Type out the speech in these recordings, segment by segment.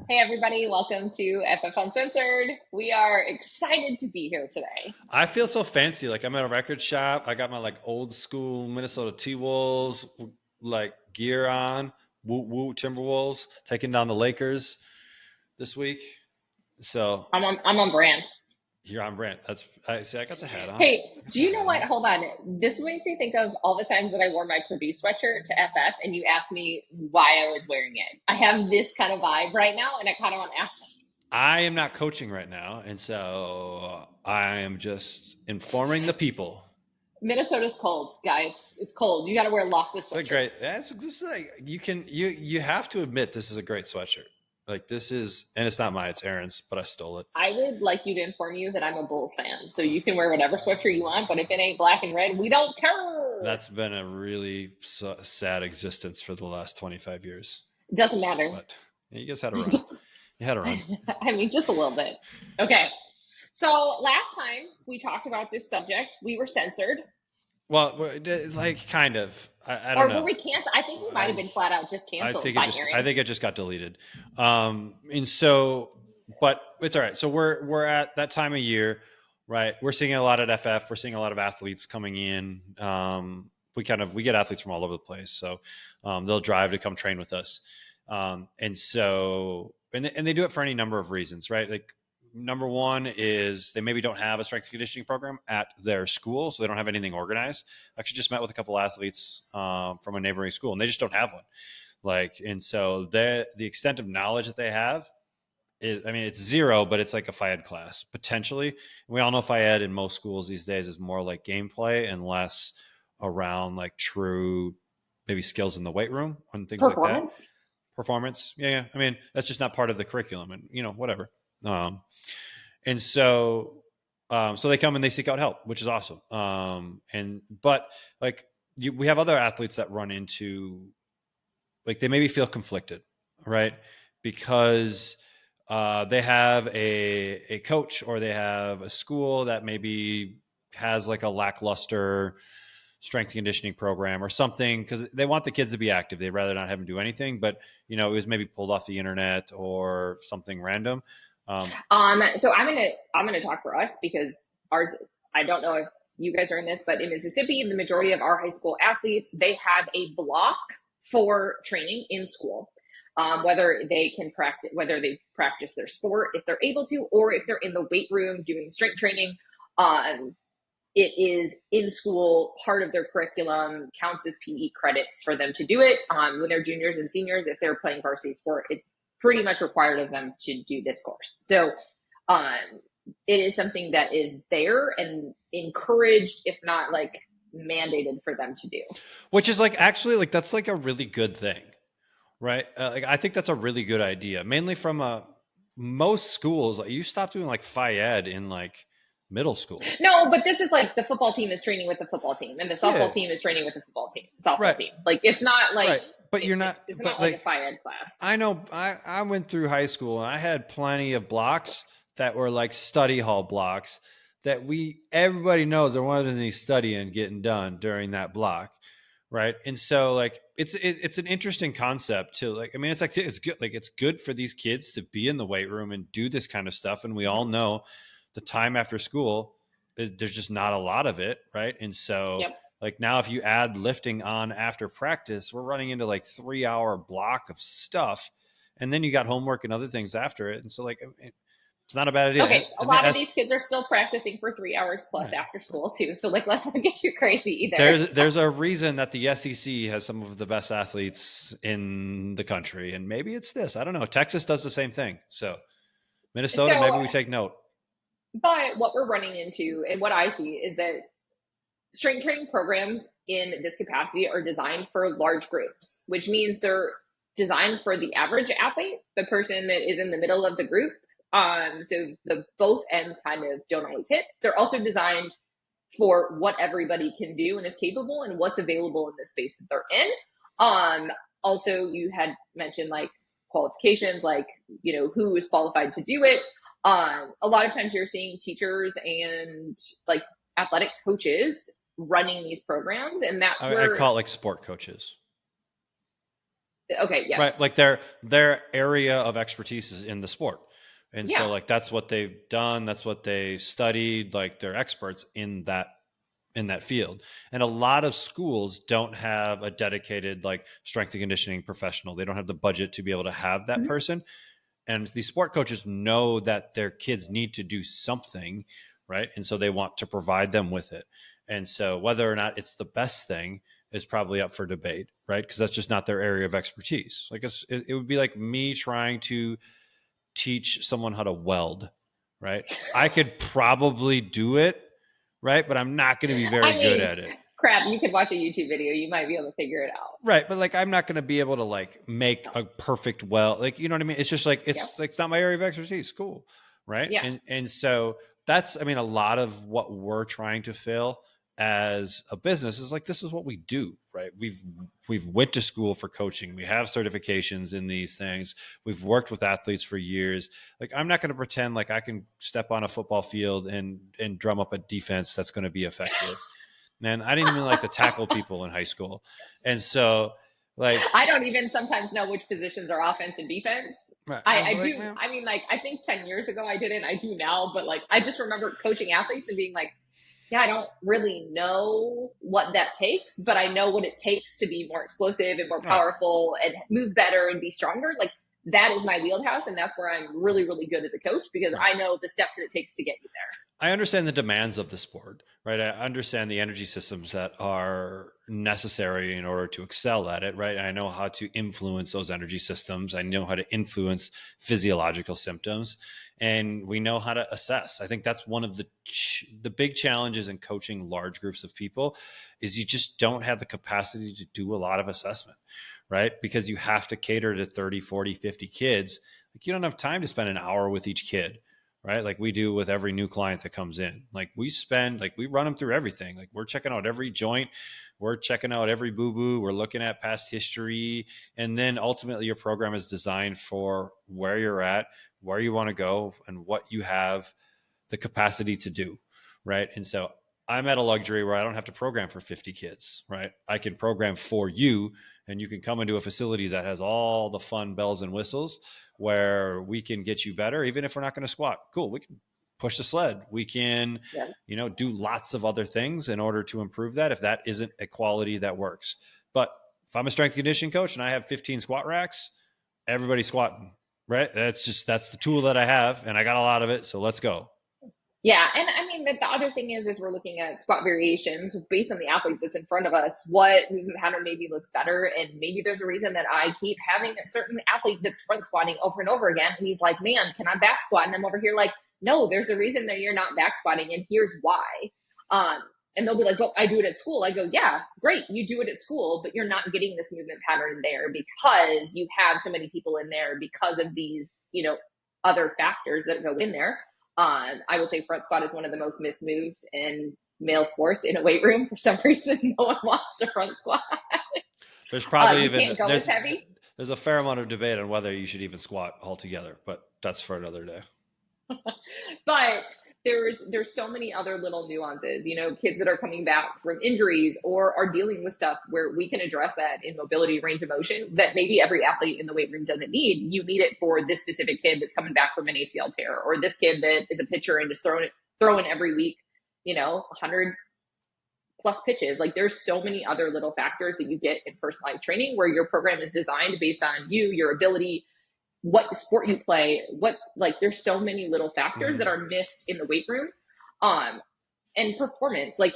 Hey everybody, welcome to FF Uncensored. We are excited to be here today. I feel so fancy. Like I'm at a record shop. I got my like old school Minnesota T-Wolves like gear on. Woo woo Timberwolves taking down the Lakers this week. So I'm on brand. here on brand. That's I see. I got the hat on. Hey, I got do the you know hat what? on. Hold on. This makes me think of all the times that I wore my Purdue sweatshirt to FF and you asked me why I was wearing it. I have this kind of vibe right now and I kind of want to ask. I am not coaching right now, and so I am just informing the people. Minnesota's cold, guys. It's cold. You got to wear lots of It's a great. sweatshirts. That's this is like you have to admit this is a great sweatshirt. Like this is, and it's not mine. It's Aaron's, but I stole it. I would like you to inform you that I'm a Bulls fan, so you can wear whatever sweatshirt you want, but if it ain't black and red, we don't care. That's been a really sad existence for the last 25 years. It doesn't matter. But yeah, you guys had a run. You had a run. I mean, just a little bit. Okay. So last time we talked about this subject, we were censored. Well, it's like kind of. I don't Or were know. we canceled? I think we might have I been flat out just I canceled think it by just I Aaron. think it just got deleted. And so, but it's all right. So we're at that time of year, right? We're seeing a lot at FF. We're seeing a lot of athletes coming in. We get athletes from all over the place, so they'll drive to come train with us. And they do it for any number of reasons, right? Like number one is they maybe don't have a strength and conditioning program at their school, so they don't have anything organized. I actually just met with a couple athletes from a neighboring school, and they just don't have one. Like, and so the extent of knowledge that they have is, I mean, it's zero, but it's like a phy ed class potentially. And we all know phy ed in most schools these days is more like gameplay and less around like true maybe skills in the weight room and things like that. Performance? Performance, yeah. I mean, that's just not part of the curriculum, and whatever. Um, and so they come and they seek out help, which is awesome. And but like we have other athletes that run into, like, they maybe feel conflicted, right? Because they have a coach or they have a school that maybe has like a lackluster strength and conditioning program or something, because they want the kids to be active. They'd rather not have them do anything, but it was maybe pulled off the internet or something random. Um, So I'm gonna talk for us because ours. I don't know if you guys are in this, but in Mississippi, the majority of our high school athletes they have a block for training in school. Whether they can practice, whether they practice their sport if they're able to, or if they're in the weight room doing strength training, um, it is in school part of their curriculum, counts as PE credits for them to do it. When they're juniors and seniors, if they're playing varsity sport, it's pretty much required of them to do this course. So um, it is something that is there and encouraged, if not like mandated for them to do. which is like actually like that's like a really good thing, right? Like I think that's a really good idea, mainly from most schools. Like, you stop doing like phy ed in like middle school. No, but this is like the football team is training with the football team, and the Yeah, softball team is training with the football team, softball right, team. Like it's not like right. But you're not. it's But not like a like phy ed class. I know I went through high school and I had plenty of blocks that were like study hall blocks that everybody knows there wasn't any studying getting done during that block, right? And so like it's an interesting concept to, like, I mean, it's like it's good, like it's good for these kids to be in the weight room and do this kind of stuff, and we all know the time after school there's just not a lot of it, right? And so Yep. like now if you add lifting on after practice, we're running into like 3 hour block of stuff, and then you got homework and other things after it, and so like it's not a bad idea. Okay, a And lot of that's these kids are still practicing for 3 hours plus right. after school too. So like, let's not get too crazy either. There's a reason that the SEC has some of the best athletes in the country, and maybe it's this. I don't know. Texas does the same thing. So Minnesota, So, maybe we take note. but what we're running into and what I see is that strength training programs in this capacity are designed for large groups, which means they're designed for the average athlete, the person that is in the middle of the group. So the both ends kind of don't always hit. They're also designed for what everybody can do and is capable and what's available in the space that they're in. Um, Also, you had mentioned like qualifications, like, who is qualified to do it. A lot of times you're seeing teachers and like athletic coaches running these programs, and that's I where call it like sport coaches. Okay, Right. Like yes. their area of expertise is in the sport. And so Yeah. like that's what they've done, that's what they studied, like they're experts in that field. And a lot of schools don't have a dedicated like strength and conditioning professional. They don't have the budget to be able to have that Mhm. person. And these sport coaches know that their kids need to do something, right? And so they want to provide them with it. And so whether or not it's the best thing is probably up for debate, right? Because that's just not their area of expertise. Like it would be like me trying to teach someone how to weld, right? I could probably do it, right? But I'm not going to be very I good mean, at it. crap, you could watch a YouTube video. You might be able to figure it out. Right, but like I'm not going to be able to like make No. a perfect well, like you know what I mean? It's just like Yep. it's not my area of expertise. Cool, right? Yeah. And so that's I mean a lot of what we're trying to fill as a business is like this is what we do, right? We've went to school for coaching. We have certifications in these things. We've worked with athletes for years. Like I'm not going to pretend like I can step on a football field and drum up a defense that's going to be effective. Man, I didn't even like to tackle people in high school. And so, like, I don't even sometimes know which positions are offense and defense. I was I like, do. man, I mean, like, I think 10 years ago I didn't. I do now, but like, I just remember coaching athletes and being like, yeah, I don't really know what that takes, but I know what it takes to be more explosive and more all right, powerful and move better and be stronger. Like, that is my wheelhouse. And that's where I'm really, really good as a coach because right. I know the steps that it takes to get you there. I understand the demands of the sport, right? I understand the energy systems that are necessary in order to excel at it, right? I know how to influence those energy systems. I know how to influence physiological symptoms, and we know how to assess. I think that's one of the big challenges in coaching large groups of people is you just don't have the capacity to do a lot of assessment, right? Because you have to cater to 30, 40, 50 kids. Like you don't have time to spend an hour with each kid, right? Like we do with every new client that comes in. Like we run them through everything. Like we're checking out every joint, we're checking out every boo boo, we're looking at past history. And then ultimately, your program is designed for where you're at, where you want to go, and what you have the capacity to do, right? And so I'm at a luxury where I don't have to program for 50 kids, right? I can program for you, and you can come into a facility that has all the fun bells and whistles where we can get you better, even if we're not going to squat. Cool. We can push the sled. We can, Yeah. do lots of other things in order to improve that if that isn't a quality that works. But if I'm a strength conditioning coach and I have 15 squat racks, everybody's squatting, right? That's the tool that I have, and I got a lot of it. So let's go. Yeah, and I mean the other thing is we're looking at squat variations based on the athlete that's in front of us. What movement pattern maybe looks better, and maybe there's a reason that I keep having a certain athlete that's front squatting over and over again, and he's like, "Man, can I back squat?" And I'm over here like, "No, there's a reason that you're not back squatting, and here's why." Um, and they'll be like, "But I do it at school." I go, "Yeah, great, you do it at school, but you're not getting this movement pattern there because you have so many people in there because of these, other factors that go in there." I would say front squat is one of the most missed moves in male sports in a weight room. For some reason, no one wants to front squat. There's probably You even can't go as heavy. there's a fair amount of debate on whether you should even squat altogether, but that's for another day. But there's so many other little nuances. Kids that are coming back from injuries or are dealing with stuff where we can address that in mobility, range of motion that maybe every athlete in the weight room doesn't need. You need it for this specific kid that's coming back from an ACL tear, or this kid that is a pitcher and just throwing every week, 100 plus pitches. Like there's so many other little factors that you get in personalized training where your program is designed based on you, your ability, what sport you play, what, like there's so many little factors that Mm-hmm. are missed in the weight room. um and performance, like,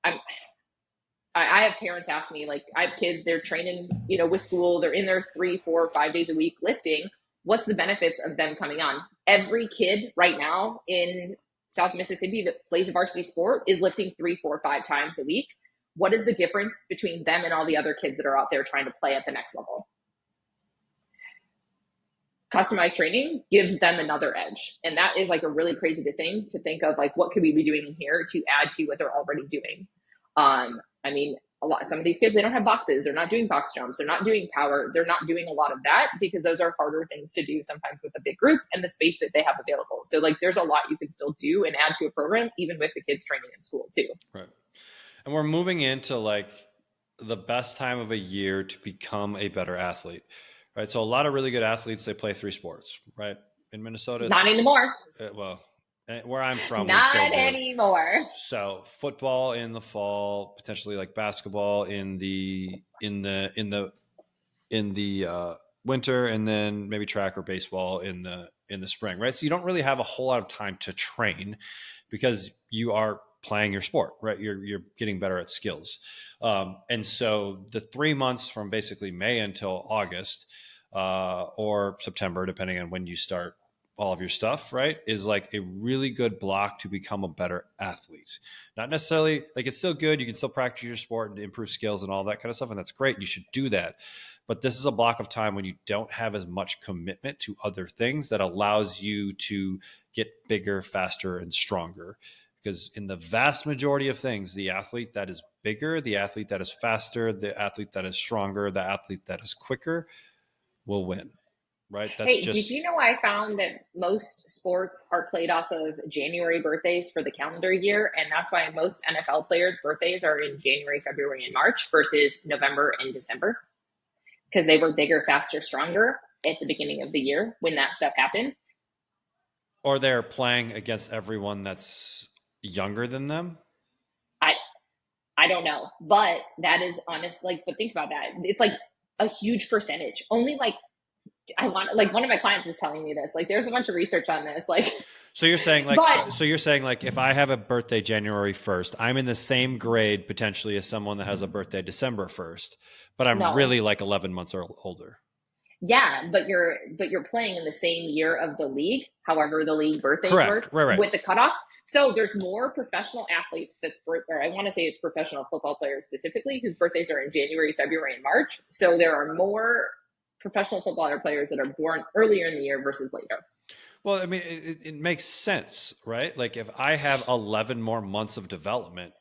I have parents ask me, like, I have kids, they're training, with school, they're in there 3 4 5 days a week lifting. What's the benefits of them coming on? Every kid right now in South Mississippi that plays a varsity sport is lifting 3 4 5 times a week. What is the difference between them and all the other kids that are out there trying to play at the next level? Customized training gives them another edge. And that is like a really crazy thing to think of, like, what could we be doing in here to add to what they're already doing? I mean, some of these kids, they don't have boxes. They're not doing box jumps. They're not doing power. They're not doing a lot of that because those are harder things to do sometimes with a big group and the space that they have available. So like, there's a lot you can still do and add to a program, even with the kids training in school too. Right. And we're moving into like the best time of a year to become a better athlete, right? So a lot of really good athletes, they play three sports, right? In Minnesota, Not it's anymore. well, where I'm from, we still Not do. anymore. So football in the fall, potentially like basketball in the winter, and then maybe track or baseball in the spring, right? So you don't really have a whole lot of time to train because you are playing your sport, right? You're getting better at skills, and so the 3 months from basically May until August or September, depending on when you start all of your stuff, right, is like a really good block to become a better athlete. Not necessarily like it's still good. You can still practice your sport and improve skills and all that kind of stuff, and that's great. You should do that. But this is a block of time when you don't have as much commitment to other things that allows you to get bigger, faster, and stronger. Because in the vast majority of things, the athlete that is bigger, the athlete that is faster, the athlete that is stronger, the athlete that is quicker will win, right? That's Hey, did just you know I found that most sports are played off of January birthdays for the calendar year? And that's why most NFL players' birthdays are in January, February, and March versus November and December because they were bigger, faster, stronger at the beginning of the year when that stuff happened. or they're playing against everyone that's younger than them. I I don't know, but that is honest. Like, but think about that. It's like a huge percentage. Only like I want like one of my clients is telling me this. Like, there's a bunch of research on this. Like, So you're saying like but if I have a birthday January 1st, I'm in the same grade potentially as someone that has a birthday December 1st, but I'm no, really like 11 months older. yeah, but you're playing in the same year of the league. However, the league birthdays Correct. work Right, right. with the cutoff. So there's more professional athletes or I want to say it's professional football players specifically whose birthdays are in January, February, and March. So there are more professional footballer players that are born earlier in the year versus later. Well, I mean, it makes sense, right? Like if I have 11 more months of development,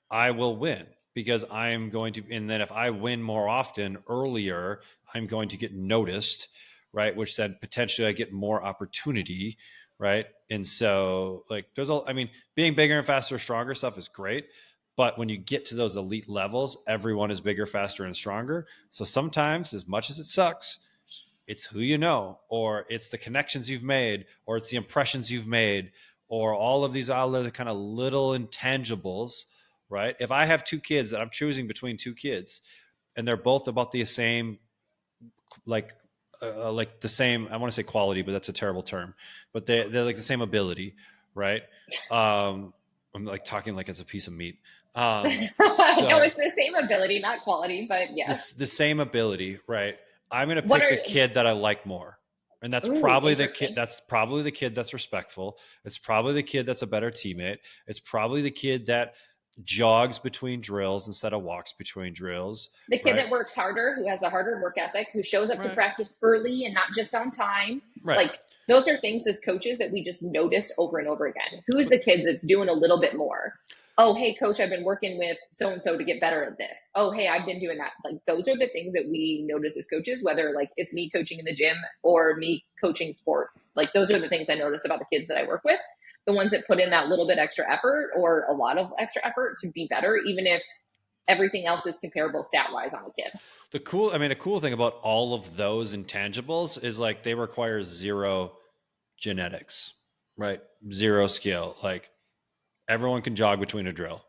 I will win because I'm going to, and then if I win more often earlier, I'm going to get noticed, right? Which then potentially I get more opportunity, right? And so, like, I mean, being bigger and faster, stronger stuff is great. But when you get to those elite levels, everyone is bigger, faster, and stronger. So sometimes, as much as it sucks, it's who you know, or it's the connections you've made, or it's the impressions you've made, or all of these other kind of little intangibles, right? If I have two kids that I'm choosing between two kids and they're both about the same, like, like the same, I want to say quality, but that's a terrible term, but they're like the same ability, right? I'm like talking like it's a piece of meat. No, So it's the same ability, not quality, but yes. the same ability, right? I'm going to What pick the are kid that I like more. And that's ooh, probably the kid interesting. that's respectful. It's probably the kid that's a better teammate. It's probably the kid that jogs between drills instead of walks between drills, The kid right? that works harder, who has a harder work ethic, who shows up to Right. practice early and not just on time. Right. Like those are things as coaches that we just noticed over and over again. Who's But the kids that's doing a little bit more? Oh, hey, coach, I've been working with so and so to get better at this. Oh, hey, I've been doing that. Like those are the things that we notice as coaches, whether like it's me coaching in the gym or me coaching sports. Like those are the things I notice about the kids that I work with. The ones that put in that little bit extra effort or a lot of extra effort to be better, even if everything else is comparable stat wise on the kid. the cool thing about all of those intangibles is like they require zero genetics, right? Zero skill. Like everyone can jog between a drill.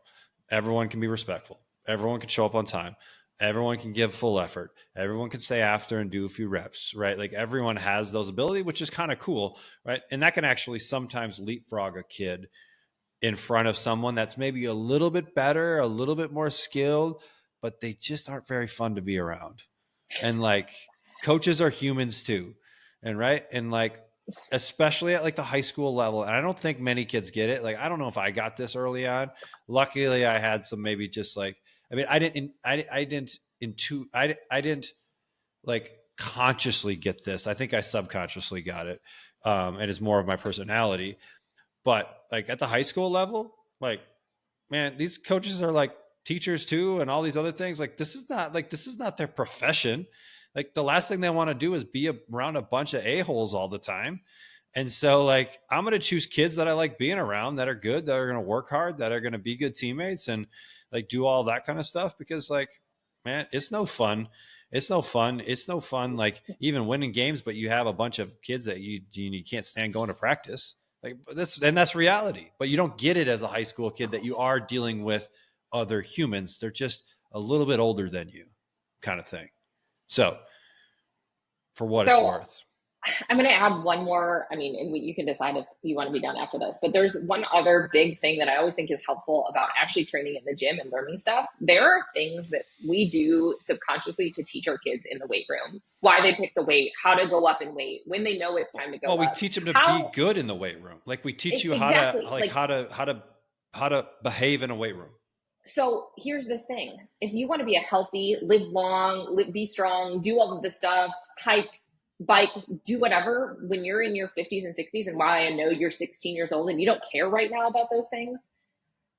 Everyone can be respectful. Everyone can show up on time. Everyone can give full effort. Everyone can stay after and do a few reps, right? Like everyone has those ability, which is kind of cool, right? And that can actually sometimes leapfrog a kid in front of someone that's maybe a little bit better, a little bit more skilled, but they just aren't very fun to be around. And like coaches are humans too. And right. And like, especially at like the high school level. And I don't think many kids get it. Like, I don't know if I got this early on. Luckily I had some maybe just like, I mean, I didn't like consciously get this. I think I subconsciously got it. And it's more of my personality. But like at the high school level, like, man, these coaches are like teachers too, and all these other things. Like, this is not their profession. Like, the last thing they want to do is be around a bunch of a-holes all the time. And so, like, I'm going to choose kids that I like being around, that are good, that are going to work hard, that are going to be good teammates, and like do all that kind of stuff because, like, man, it's no fun. It's no fun. It's no fun. Like even winning games, but you have a bunch of kids that you can't stand going to practice. Like that's reality. But you don't get it as a high school kid that you are dealing with other humans. They're just a little bit older than you, kind of thing. So, for what it's So worth. I'm going to add one more. I mean, and you can decide if you want to be done after this, but there's one other big thing that I always think is helpful about actually training in the gym and learning stuff. There are things that we do subconsciously to teach our kids in the weight room, why they pick the weight, how to go up in weight, when they know it's time to go Well, we up, teach them to be how good in the weight room. Like we teach you how to exactly like. how to behave in a weight room. So here's this thing. If you want to be a healthy, live long, be strong, do all of this stuff, hike, bike, do whatever, when you're in your 50s and 60s, and while I know you're 16 years old and you don't care right now about those things,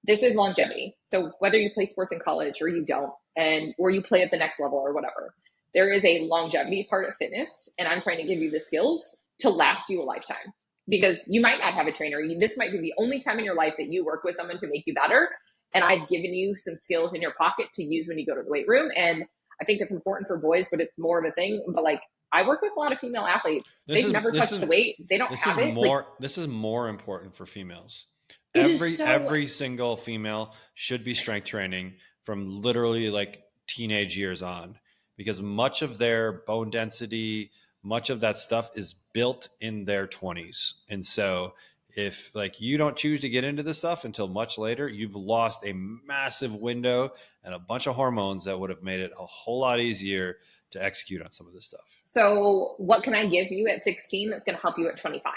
this is longevity. So whether you play sports in college or you don't, and or you play at the next level or whatever, there is a longevity part of fitness, and I'm trying to give you the skills to last you a lifetime. Because you might not have a trainer. This might be the only time in your life that you work with someone to make you better. And I've given you some skills in your pocket to use when you go to the weight room. And I think it's important for boys, but it's more of a thing. But like, I work with a lot of female athletes. This They've is never this touched is the weight. They don't this is have it. Like, more important for females. it is so. Every single female should be strength training from literally like teenage years on, because much of their bone density, much of that stuff is built in their 20s. And so if like you don't choose to get into this stuff until much later, you've lost a massive window and a bunch of hormones that would have made it a whole lot easier to execute on some of this stuff. So, what can I give you at 16 that's going to help you at 25,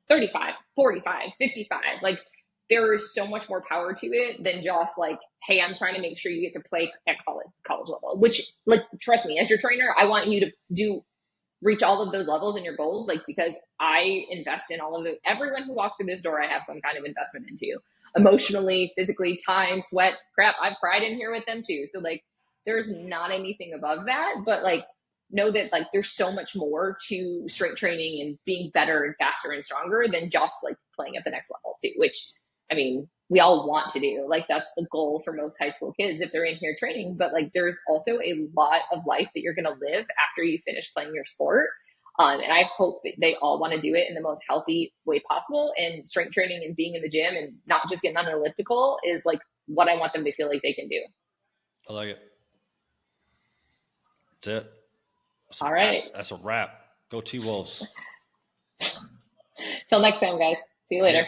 35, 45, 55? Like, there is so much more power to it than just like, hey, I'm trying to make sure you get to play at college level, which, like, trust me, as your trainer, I want you to reach all of those levels in your goals, like, because I invest in all of it. Everyone who walks through this door, I have some kind of investment into emotionally, physically, time, sweat, crap. I've cried in here with them too. So like, there's not anything above that, but like, know that like there's so much more to strength training and being better and faster and stronger than just like playing at the next level too, which I mean, we all want to do. Like that's the goal for most high school kids if they're in here training. But like there's also a lot of life that you're going to live after you finish playing your sport. And I hope that they all want to do it in the most healthy way possible. And strength training and being in the gym and not just getting on an elliptical is like what I want them to feel like they can do. I like it. That's it. All right. That's a wrap. Go T-Wolves. Till next time, guys. See you See ya. later.